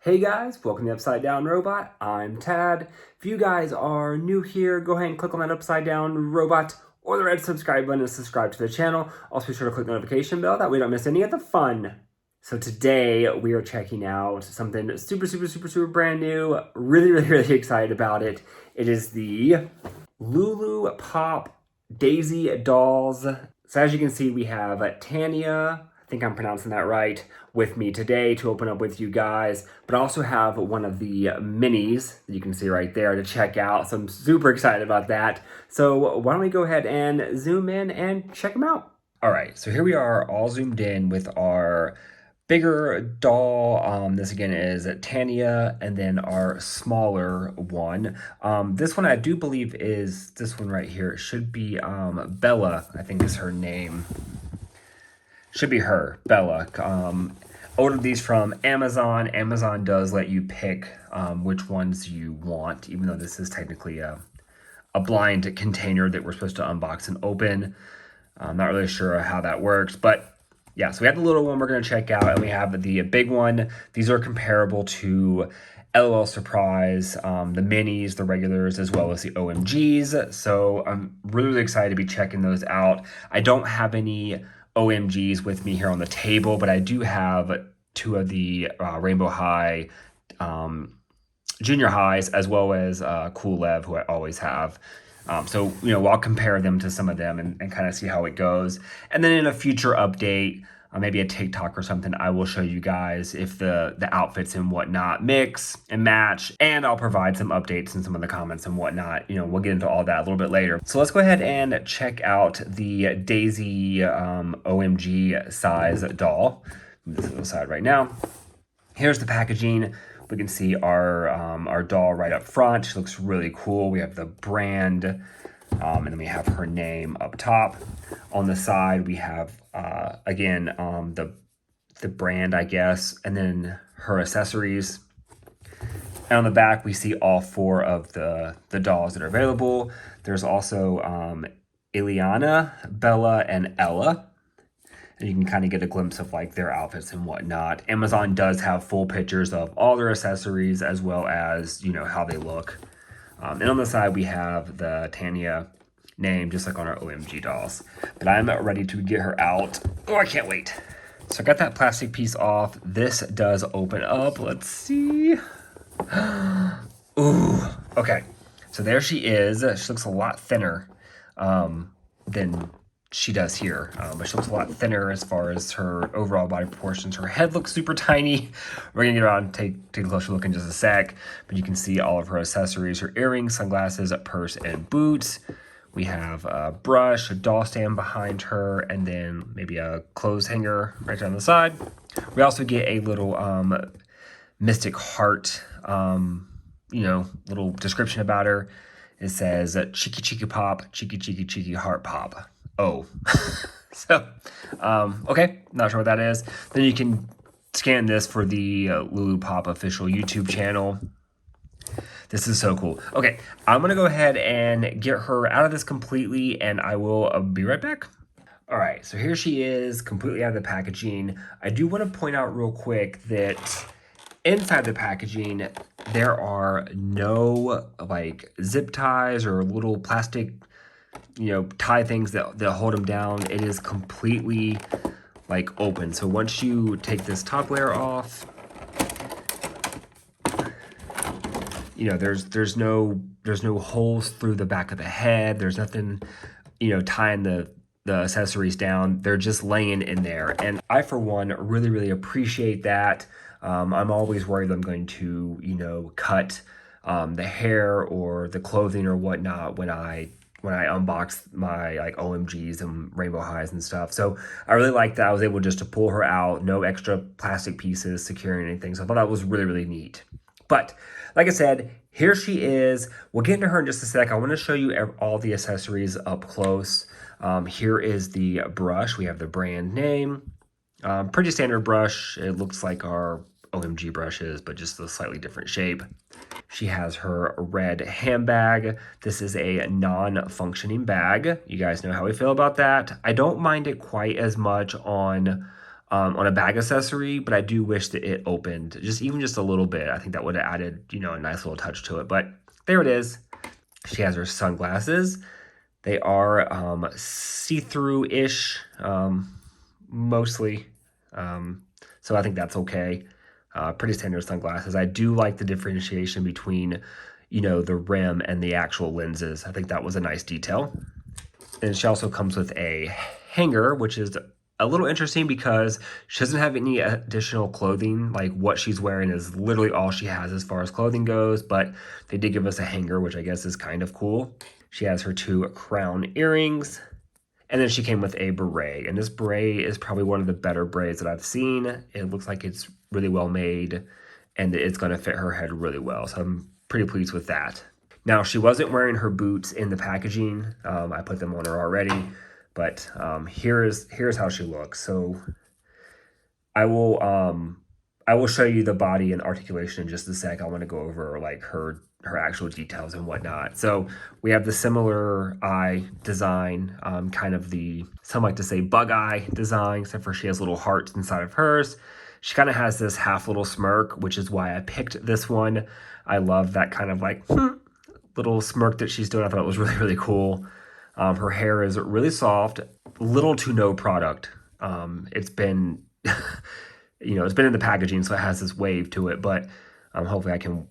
Hey guys, welcome to the Upside Down Robot. I'm Tad. If you guys are new here, go ahead and click on that Upside Down Robot or the red subscribe button to subscribe to the channel. Also be sure to click the notification bell, that way you don't miss any of the fun. So today we are checking out something super brand new. Really excited about it. It is the LULUPOP Daisy dolls. So as you can see, we have TANIA, I think I'm pronouncing that right, with me today to open up with you guys, but I also have one of the minis that you can see right there to check out, so I'm super excited about that. So why don't we go ahead and zoom in and check them out. All right, so here we are all zoomed in with our bigger doll. This again is Tania, and then our smaller one. This one I do believe is this one right here. It should be Bella, I think is her name. Should be her, Bella. Ordered these from Amazon. Amazon does let you pick which ones you want, even though this is technically a blind container that we're supposed to unbox and open. I'm not really sure how that works, but yeah, so we have the little one we're going to check out, and we have the big one. These are comparable to LOL Surprise, the minis, the regulars, as well as the OMGs. So I'm really excited to be checking those out. I don't have any OMGs with me here on the table, but I do have two of the Rainbow High junior highs, as well as Cool Lev, who I always have. So, you know, I'll compare them to some of them and kind of see how it goes. And then in a future update, maybe a TikTok or something, I will show you guys if the outfits and whatnot mix and match. And I'll provide some updates in some of the comments and whatnot. You know, we'll get into all that a little bit later. So let's go ahead and check out the Daisy OMG size doll. Move this to the side right now. Here's the packaging. We can see our doll right up front. She looks really cool. We have the brand, and then we have her name up top. On the side, we have, again, the brand, I guess, and then her accessories. And on the back, we see all four of the dolls that are available. There's also ILIANA, Bella, and Ella. And you can kind of get a glimpse of like their outfits and whatnot. Amazon does have full pictures of all their accessories, as well as, you know, how they look. And on the side, we have the Tania name, just like on our OMG dolls. But I'm ready to get her out. Oh, I can't wait. So I got that plastic piece off. This does open up. Let's see. Ooh, okay. So there she is. She looks a lot thinner than she does here, but she looks a lot thinner as far as her overall body proportions. Her head looks super tiny. We're gonna get around and take a closer look in just a sec, but you can see all of her accessories, her earrings, sunglasses, purse, and boots. We have a brush, a doll stand behind her, and then maybe a clothes hanger right down the side. We also get a little mystic heart, you know, little description about her. It says, cheeky pop, cheeky heart pop. Oh, so, okay, not sure what that is. Then you can scan this for the LULUPOP official YouTube channel. This is so cool. Okay, I'm gonna go ahead and get her out of this completely, and I will be right back. All right, so here she is, completely out of the packaging. I do wanna point out real quick that inside the packaging, there are no like zip ties or little plastic, you know, tie things that hold them down. It is completely like open. So once you take this top layer off, you know, there's no holes through the back of the head. There's nothing, you know, tying the accessories down. They're just laying in there. And I, for one, really appreciate that. I'm always worried I'm going to, you know, cut the hair or the clothing or whatnot when I unbox my like OMGs and Rainbow Highs and stuff. So I really like that I was able just to pull her out, no extra plastic pieces securing anything. So I thought that was really neat. But like I said, here she is. We'll get into her in just a sec. I want to show you all the accessories up close. Here is the brush. We have the brand name. Pretty standard brush. It looks like our OMG brushes, but just a slightly different shape. She has her red handbag. This is a non-functioning bag. You guys know how we feel about that. I don't mind it quite as much on on a bag accessory, but I do wish that it opened even just a little bit. I think that would have added, you know, a nice little touch to it. But there it is. She has her sunglasses. They are see-through-ish, mostly. So I think that's okay. Pretty standard sunglasses. I do like the differentiation between, you know, the rim and the actual lenses. I think that was a nice detail. And she also comes with a hanger, which is a little interesting because she doesn't have any additional clothing. Like what she's wearing is literally all she has as far as clothing goes, but they did give us a hanger, which I guess is kind of cool. She has her 2 crown earrings, and then she came with a beret. And this beret is probably one of the better berets that I've seen. It looks like it's really well made, and it's gonna fit her head really well. So I'm pretty pleased with that. Now, she wasn't wearing her boots in the packaging. I put them on her already, but here's how she looks. So I will show you the body and articulation in just a sec. I want to go over like her actual details and whatnot. So we have the similar eye design, kind of the, some like to say bug eye design, except for she has little hearts inside of hers. She kind of has this half little smirk, which is why I picked this one. I love that kind of like little smirk that she's doing. I thought it was really, really cool. Her hair is really soft, little to no product. It's been, you know, it's been in the packaging, so it has this wave to it, but hopefully I can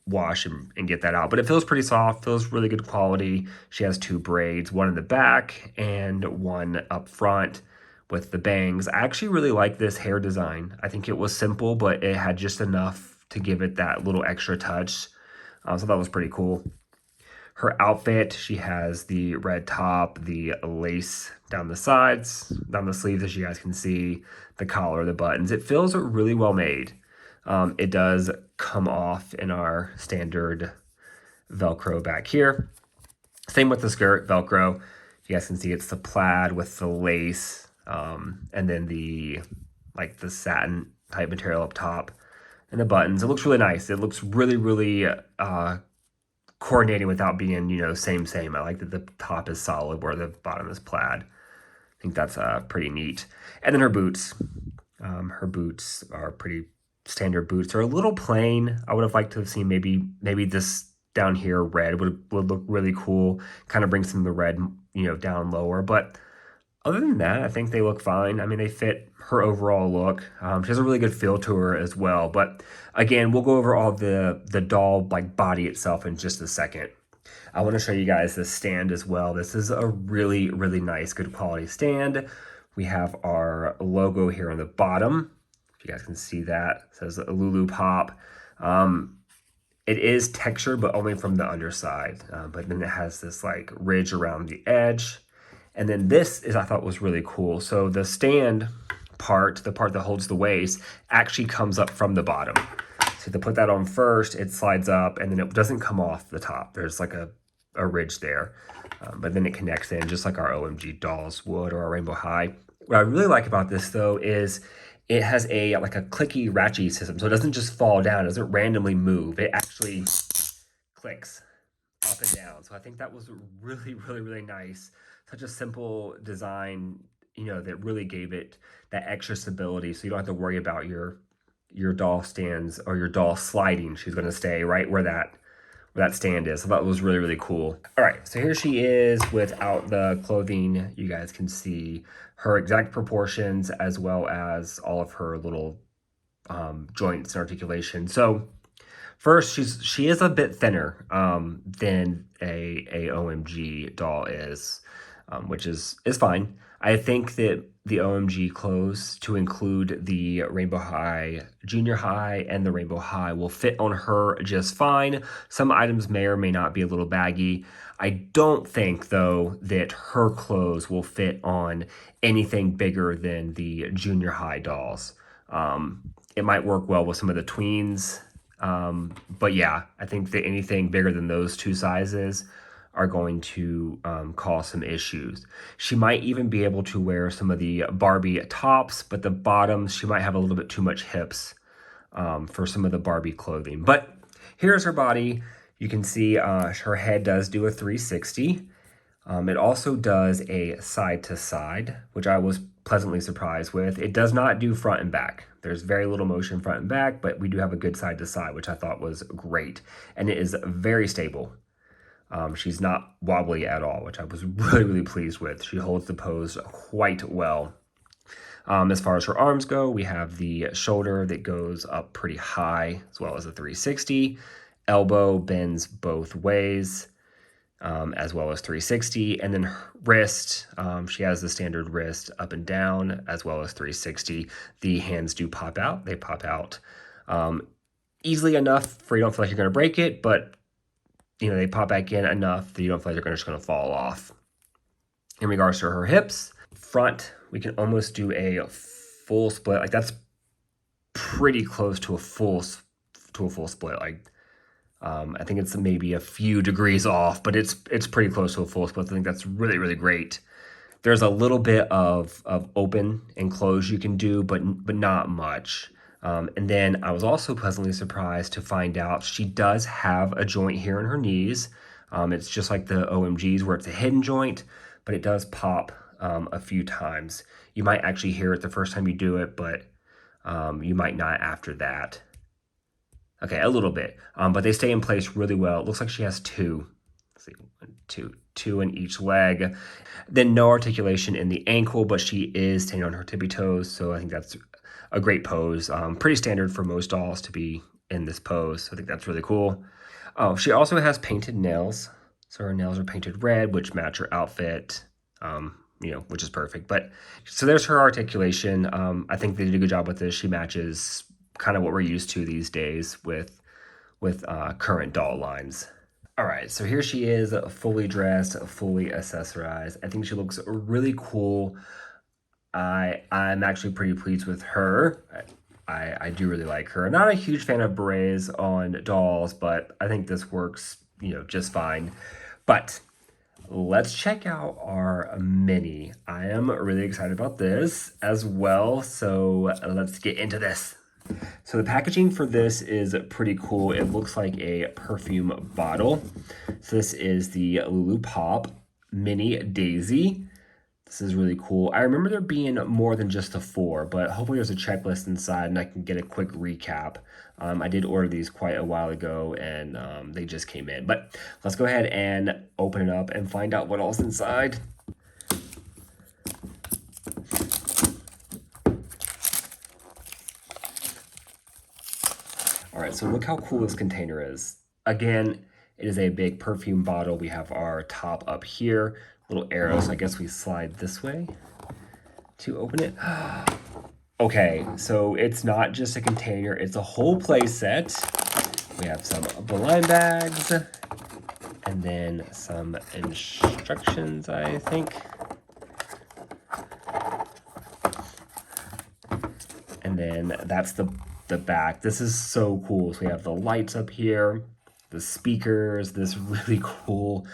wash and get that out. But it feels pretty soft, feels really good quality. She has 2 braids, one in the back and one up front with the bangs. I actually really like this hair design. I think it was simple, but it had just enough to give it that little extra touch. So that was pretty cool. Her outfit, she has the red top, the lace down the sides, down the sleeves, as you guys can see, the collar, the buttons. It feels really well made. It does come off in our standard Velcro back here. Same with the skirt, Velcro. You guys can see it's the plaid with the lace, and then the satin type material up top, and the buttons. It looks really nice. It looks really, really coordinating without being, you know, same. I like that the top is solid where the bottom is plaid. I think that's pretty neat. And then her boots. Her boots are pretty standard boots. They're a little plain. I would have liked to have seen maybe this down here red would look really cool. Kind of bring some of the red, you know, down lower. But other than that, I think they look fine. I mean, they fit her overall look. She has a really good feel to her as well. But again, we'll go over all the doll like body itself in just a second. I want to show you guys the stand as well. This is a really, really nice, good quality stand. We have our logo here on the bottom. If you guys can see that, it says LULUPOP. It is textured, but only from the underside. But then it has this like ridge around the edge. And then this I thought was really cool. So the stand part, the part that holds the waist, actually comes up from the bottom. So to put that on first, it slides up and then it doesn't come off the top. There's like a ridge there, but then it connects in just like our OMG dolls would, or our Rainbow High. What I really like about this though is it has like a clicky ratchet system. So it doesn't just fall down, it doesn't randomly move. It actually clicks up and down. So I think that was really, really, really nice. Such a simple design, you know, that really gave it that extra stability. So you don't have to worry about your doll stands or your doll sliding. She's going to stay right where that stand is. So that was really, really cool. All right, so here she is without the clothing. You guys can see her exact proportions as well as all of her little joints and articulation. So first, she is a bit thinner than a OMG doll is, which is fine. I think that the OMG clothes, to include the Rainbow High, Junior High, and the Rainbow High, will fit on her just fine. Some items may or may not be a little baggy. I don't think, though, that her clothes will fit on anything bigger than the Junior High dolls. It might work well with some of the tweens, but yeah, I think that anything bigger than those 2 sizes are going to cause some issues. She might even be able to wear some of the Barbie tops, but the bottoms, she might have a little bit too much hips for some of the Barbie clothing. But here's her body. You can see her head does do a 360. It also does a side to side, which I was pleasantly surprised with. It does not do front and back. There's very little motion front and back, but we do have a good side to side, which I thought was great. And it is very stable. She's not wobbly at all, which I was really, really pleased with. She holds the pose quite well. As far as her arms go, we have the shoulder that goes up pretty high, as well as a 360. Elbow bends both ways, as well as 360. And then her wrist, she has the standard wrist up and down, as well as 360. The hands do pop out. They pop out easily enough for you don't feel like you're going to break it, but you know, they pop back in enough that you don't feel like they're just going to fall off. In regards to her hips, front, we can almost do a full split. Like that's pretty close to a full split. Like I think it's maybe a few degrees off, but it's pretty close to a full split. I think that's really, really great. There's a little bit of open and close you can do, but not much. And then I was also pleasantly surprised to find out she does have a joint here in her knees. It's just like the OMGs where it's a hidden joint, but it does pop a few times. You might actually hear it the first time you do it, but you might not after that. Okay, a little bit, but they stay in place really well. It looks like she has two. Let's see, two in each leg. Then no articulation in the ankle, but she is standing on her tippy toes, so I think that's a great pose. Pretty standard for most dolls to be in this pose, so I think that's really cool. Oh, she also has painted nails, so her nails are painted red, which match her outfit, you know, which is perfect. But so there's her articulation. I think they did a good job with this. She matches kind of what we're used to these days with current doll lines. All right, so here she is, fully dressed, fully accessorized. I think she looks really cool. I'm actually pretty pleased with her. I do really like her. I'm not a huge fan of berets on dolls, but I think this works, you know, just fine. But let's check out our mini. I am really excited about this as well, so let's get into this. So the packaging for this is pretty cool. It looks like a perfume bottle. So this is the LULUPOP Mini Daisy. This is really cool. I remember there being more than just the 4, but hopefully there's a checklist inside and I can get a quick recap. I did order these quite a while ago and they just came in. But let's go ahead and open it up and find out what all's inside. All right, so look how cool this container is. Again, it is a big perfume bottle. We have our top up here, little arrows. I guess we slide this way to open it. Okay, so it's not just a container, it's a whole play set. We have some blind bags and then some instructions, I think. And then that's the back. This is so cool. So we have the lights up here, the speakers, this really cool,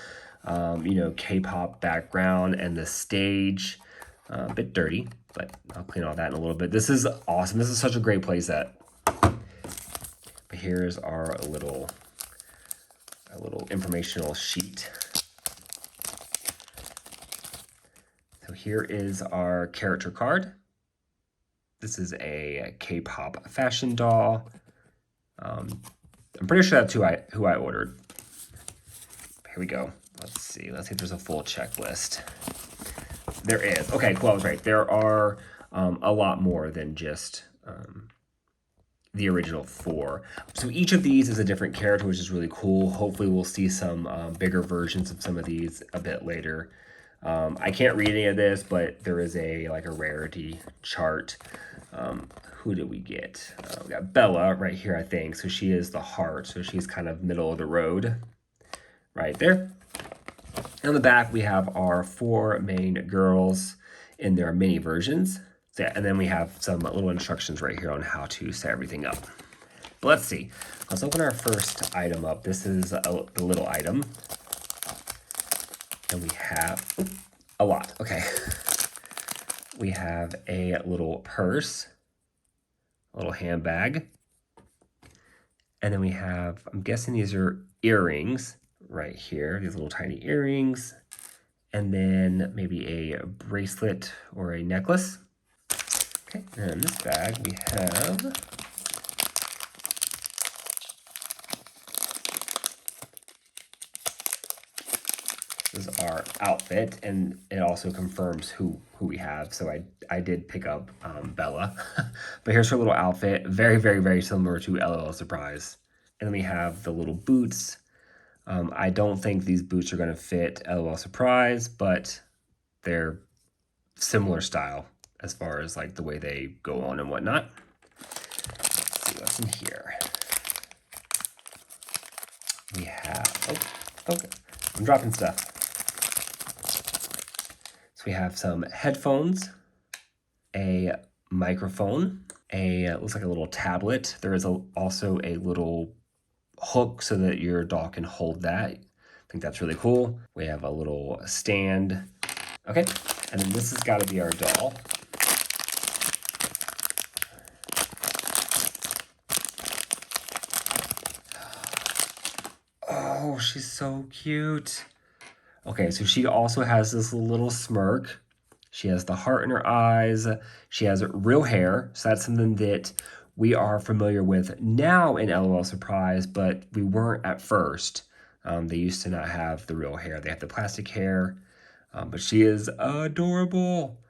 you know, K-pop background, and the stage. A bit dirty, but I'll clean all that in a little bit. This is awesome. This is such a great play set. But here's our little informational sheet. So here is our character card. This is a K-pop fashion doll. I'm pretty sure that's who I ordered. Here we go. Let's see if there's a full checklist. There is. Okay, well, I was right. There are a lot more than just the original 4. So each of these is a different character, which is really cool. Hopefully we'll see some bigger versions of some of these a bit later. I can't read any of this, but there is a rarity chart. Who did we get? We got Bella right here, I think. So she is the heart. So she's kind of middle of the road right there. And on the back, we have our 4 main girls in their mini versions. So, yeah, and then we have some little instructions right here on how to set everything up. But let's see. Let's open our first item up. This is the little item. And we have a lot. Okay. We have a little purse, a little handbag. And then we have, I'm guessing these are earrings right here, these little tiny earrings. And then maybe a bracelet or a necklace. Okay, and in this bag we have this is our outfit, and it also confirms who we have. So I did pick up Bella, but here's her little outfit, very, very, very similar to LOL Surprise. And then we have the little boots. I don't think these boots are going to fit LOL Surprise, but they're similar style as far as like the way they go on and whatnot. Let's see what's in here. We have, okay, I'm dropping stuff. So we have some headphones, a microphone, looks like a little tablet. There is also a little hook so that your doll can hold that. I think that's really cool. We have a little stand. Okay, and then this has got to be our doll. Oh, she's so cute. Okay, so she also has this little smirk. She has the heart in her eyes. She has real hair, so that's something that we are familiar with now in LOL Surprise, but we weren't at first. They used to not have the real hair. They have the plastic hair, but she is adorable.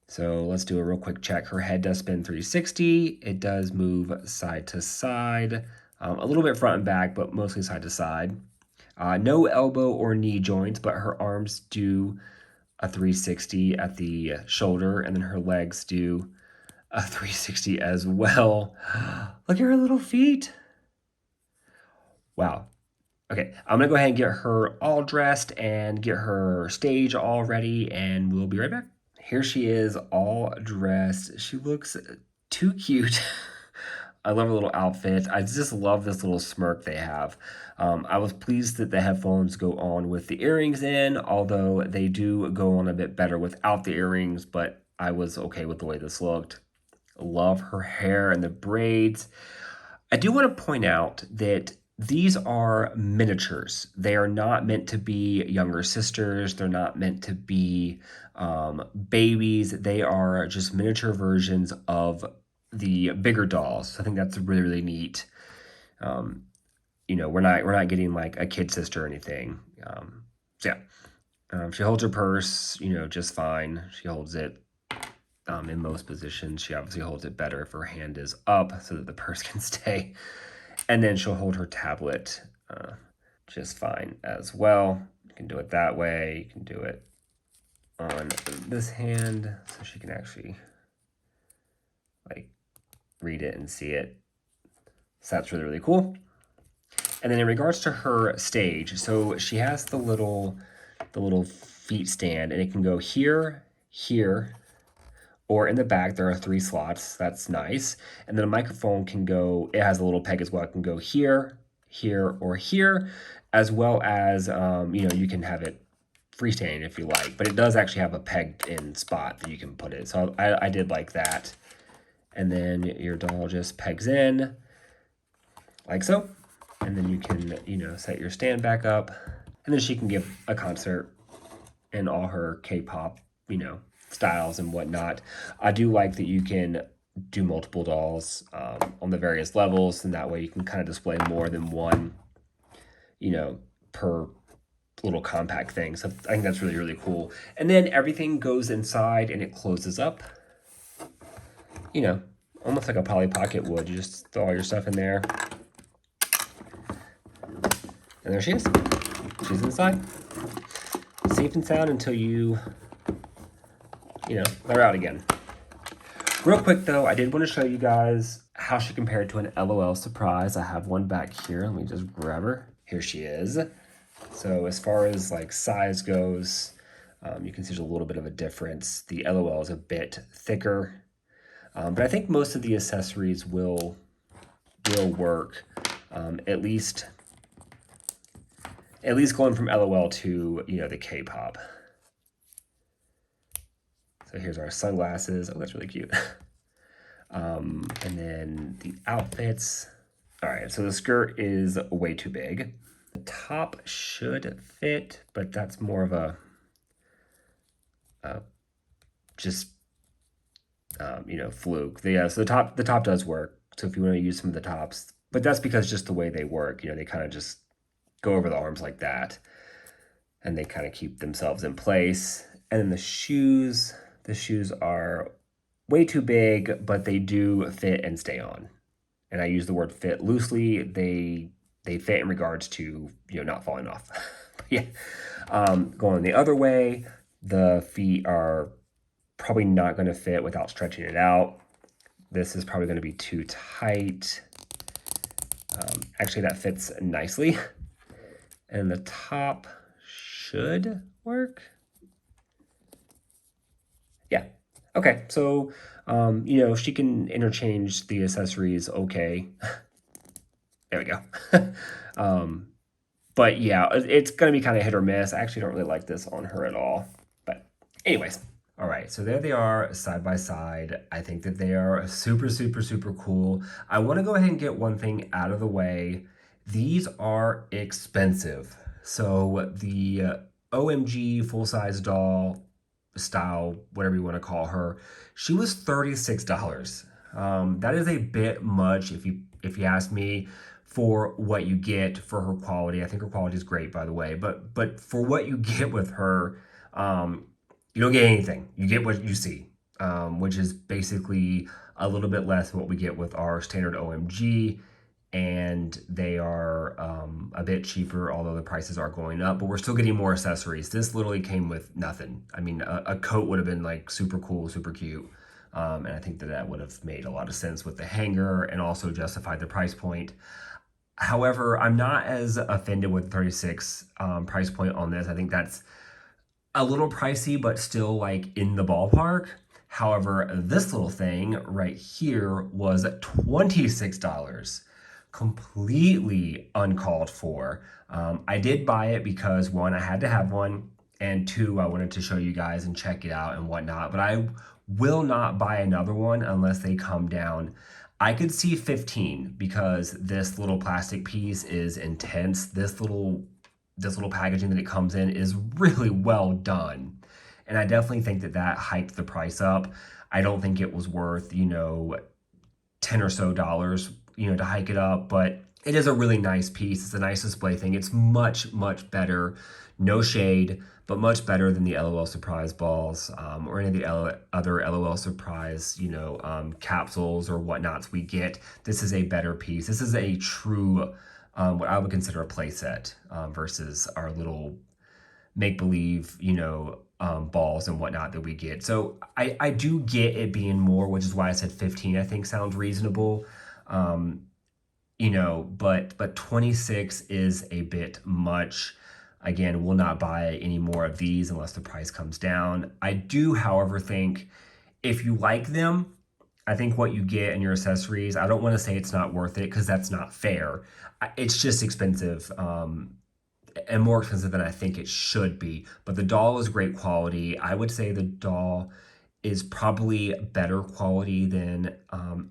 So let's do a real quick check. Her head does spin 360. It does move side to side, a little bit front and back, but mostly side to side. No elbow or knee joints, but her arms do a 360 at the shoulder, and then her legs do a 360 as well. Look at her little feet. Wow. Okay, I'm gonna go ahead and get her all dressed and get her stage all ready, and we'll be right back. Here she is all dressed. She looks too cute. I love her little outfit. I just love this little smirk they have. I was pleased that the headphones go on with the earrings in, although they do go on a bit better without the earrings, but I was okay with the way this looked. Love her hair and the braids. I do want to point out that these are miniatures. They are not meant to be younger sisters. They're not meant to be babies. They are just miniature versions of the bigger dolls. I think that's really, really neat. You know, we're not getting like a kid sister or anything. So yeah, she holds her purse, you know, just fine. She holds it in most positions. She obviously holds it better if her hand is up so that the purse can stay. And then she'll hold her tablet just fine as well. You can do it that way. You can do it on this hand so she can actually like read it and see it. So that's really, really cool. And then in regards to her stage, so she has the little feet stand, and it can go here, here, or in the back. There are 3 slots. That's nice. And then a microphone can go, it has a little peg as well. It can go here, here, or here, as well as, you know, you can have it freestanding if you like, but it does actually have a pegged in spot that you can put it. So I did like that. And then your doll just pegs in like so. And then you can, you know, set your stand back up. And then she can give a concert in all her K-pop, you know, styles and whatnot. I do like that you can do multiple dolls on the various levels, and that way you can kind of display more than one, you know, per little compact thing. So I think that's really, really cool. And then everything goes inside and it closes up, you know, almost like a Polly Pocket would. You just throw all your stuff in there. And there she is. She's inside. Safe and sound until you know, let her out again. Real quick though, I did want to show you guys how she compared to an LOL Surprise. I have one back here. Let me just grab her. Here she is. So as far as like size goes, you can see there's a little bit of a difference. The LOL is a bit thicker, but I think most of the accessories will work. At least going from LOL to, you know, the K-pop. So here's our sunglasses. Oh, that's really cute. And then the outfits. All right, so the skirt is way too big. The top should fit, but that's more of a just fluke. So the top does work. So if you want to use some of the tops, but that's because just the way they work, they kind of just go over the arms like that, and they kind of keep themselves in place. And then the shoes are way too big, but they do fit and stay on. And I use the word fit loosely. They fit in regards to not falling off. But yeah, going the other way, the feet are probably not going to fit without stretching it out. This is probably going to be too tight. Actually, that fits nicely. And the top should work. Yeah. Okay, so, she can interchange the accessories okay. There we go. But yeah, it's going to be kind of hit or miss. I actually don't really like this on her at all. But anyways. All right, so there they are side by side. I think that they are super, super, super cool. I want to go ahead and get one thing out of the way. These are expensive. So the OMG full-size doll style, whatever you want to call her, she was $36. That is a bit much if you ask me, for what you get for her quality. I think her quality is great, by the way, but for what you get with her, you don't get anything. You get what you see, which is basically a little bit less than what we get with our standard OMG, and they are a bit cheaper, although the prices are going up, but we're still getting more accessories. This literally came with nothing. I mean, a coat would have been like super cool, super cute, and I think that would have made a lot of sense with the hanger and also justified the price point. However, I'm not as offended with 36 price point on this. I think that's a little pricey, but still like in the ballpark. However, this little thing right here was $26, completely uncalled for. I did buy it because one, I had to have one, and two, I wanted to show you guys and check it out and whatnot, but I will not buy another one unless they come down. I could see 15 because this little plastic piece is intense. This little packaging that it comes in is really well done. And I definitely think that hiked the price up. I don't think it was worth, 10 or so dollars, to hike it up, but it is a really nice piece. It's a nice display thing. It's much, much better. No shade, but much better than the LOL Surprise balls or any of the other LOL Surprise, capsules or whatnots we get. This is a better piece. This is a true, what I would consider a play set versus our little make-believe, balls and whatnot that we get. So I do get it being more, which is why I said 15, I think sounds reasonable. But 26 is a bit much. Again, will not buy any more of these unless the price comes down. I do, however, think if you like them, I think what you get in your accessories, I don't want to say it's not worth it because that's not fair. It's just expensive. And more expensive than I think it should be. But the doll is great quality. I would say the doll is probably better quality than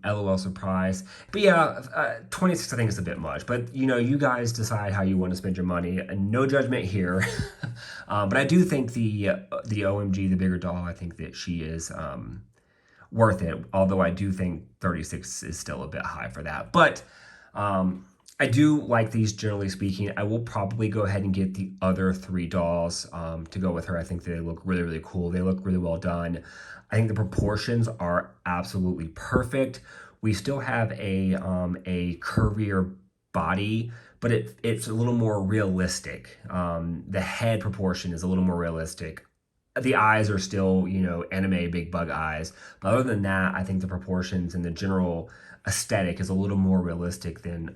LOL Surprise. But yeah, 26 I think is a bit much. But you guys decide how you want to spend your money. No judgment here. But I do think the OMG, the bigger doll, I think that she is worth it. Although I do think 36 is still a bit high for that. But I do like these, generally speaking. I will probably go ahead and get the other three dolls to go with her. I think they look really, really cool. They look really well done. I think the proportions are absolutely perfect. We still have a curvier body, but it's a little more realistic. The head proportion is a little more realistic. The eyes are still, anime big bug eyes. But other than that, I think the proportions and the general aesthetic is a little more realistic than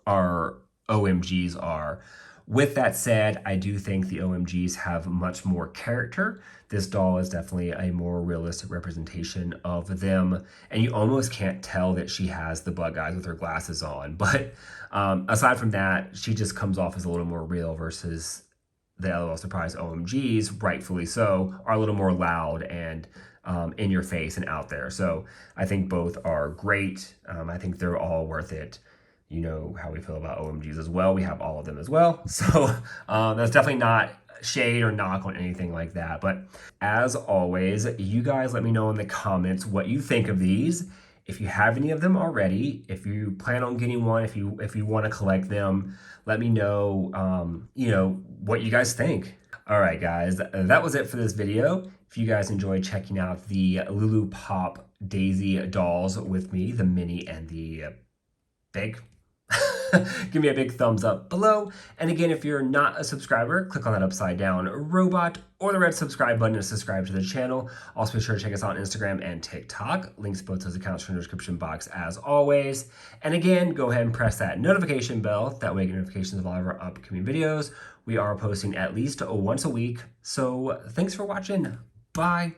our OMGs are. With that said, I do think the OMGs have much more character. This doll is definitely a more realistic representation of them, and you almost can't tell that she has the bug eyes with her glasses on. But aside from that, she just comes off as a little more real versus the LOL Surprise OMGs, rightfully so, are a little more loud and in your face and out there. So I think both are great. I think they're all worth it. you know how we feel about OMGs as well. We have all of them as well. So that's definitely not shade or knock on anything like that. But as always, you guys let me know in the comments what you think of these. If you have any of them already, if you plan on getting one, if you want to collect them, let me know, you know, what you guys think. All right, guys, that was it for this video. If you guys enjoyed checking out the LULUPOP Daisy dolls with me, the mini and the big, give me a big thumbs up below. And again, if you're not a subscriber, click on that upside down robot or the red subscribe button to subscribe to the channel. Also be sure to check us out on Instagram and TikTok. Links to both those accounts are in the description box as always. And again, go ahead and press that notification bell. That way you get notifications of all of our upcoming videos. We are posting at least once a week. So thanks for watching. Bye.